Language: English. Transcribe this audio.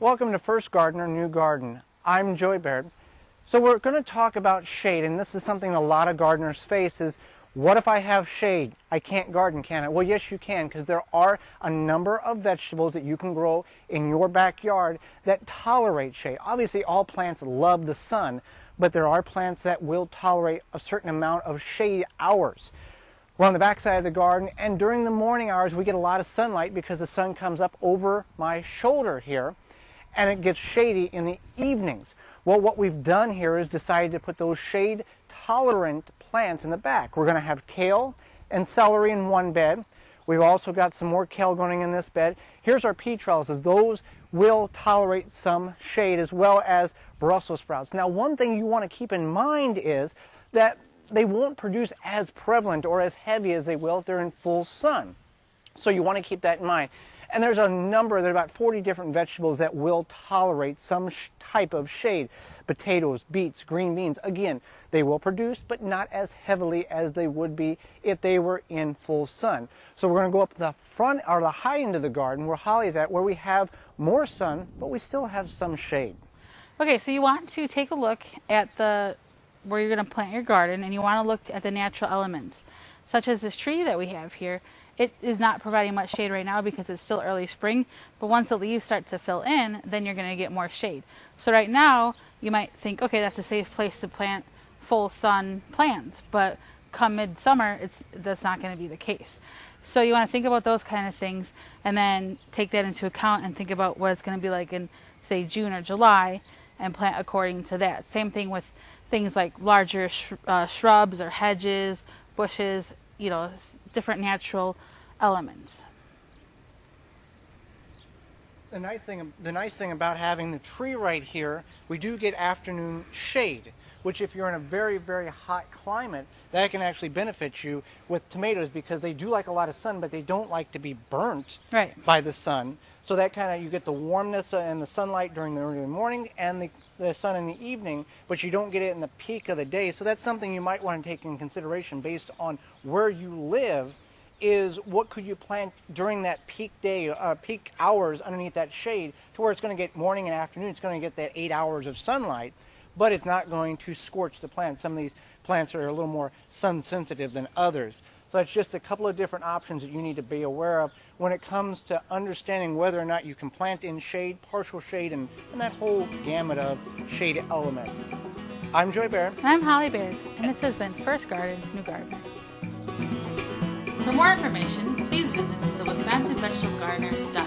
Welcome to First Gardener, New Garden. I'm Joy Baird. So we're going to talk about shade, and this is something a lot of gardeners face is, what if I have shade? I can't garden, can I? Well, yes you can, because there are a number of vegetables that you can grow in your backyard that tolerate shade. Obviously all plants love the sun, but there are plants that will tolerate a certain amount of shade hours. We're on the back side of the garden, and during the morning hours we get a lot of sunlight because the sun comes up over my shoulder here, and it gets shady in the evenings. Well, what we've done here is decided to put those shade tolerant plants in the back. We're going to have kale and celery in one bed. We've also got some more kale going in this bed. Here's our pea trellises. Those will tolerate some shade, as well as Brussels sprouts. Now, one thing you want to keep in mind is that they won't produce as prevalent or as heavy as they will if they're in full sun. So you want to keep that in mind. And there's a number, there are about 40 different vegetables that will tolerate some type of shade. Potatoes, beets, green beans, again, they will produce, but not as heavily as they would be if they were in full sun. So we're going to go up to the front, or the high end of the garden, where Holly's at, where we have more sun, but we still have some shade. Okay, so you want to take a look at where you're going to plant your garden, and you want to look at the natural elements, such as this tree that we have here. It is not providing much shade right now because it's still early spring, but once the leaves start to fill in, then you're going to get more shade. So right now, you might think, okay, that's a safe place to plant full sun plants, but come midsummer, that's not going to be the case. So you want to think about those kind of things, and then take that into account and think about what it's going to be like in, say, June or July, and plant according to that. Same thing with things like larger shrubs or hedges, bushes, you know, different natural elements. The nice thing about having the tree right here, we do get afternoon shade, which if you're in a very, very hot climate, that can actually benefit you with tomatoes, because they do like a lot of sun, but they don't like to be burnt by the sun. So that kind of, you get the warmness and the sunlight during the early morning and the sun in the evening, but you don't get it in the peak of the day. So that's something you might want to take in consideration based on where you live, is what could you plant during that peak day, peak hours underneath that shade, to where it's going to get morning and afternoon. It's going to get that 8 hours of sunlight, but it's not going to scorch the plant. Some of these plants are a little more sun sensitive than others. So it's just a couple of different options that you need to be aware of when it comes to understanding whether or not you can plant in shade, partial shade, and that whole gamut of shade elements. I'm Joy Baird. And I'm Holly Baird, and this has been First Garden, New Garden. For more information, please visit thewiveggardener.com.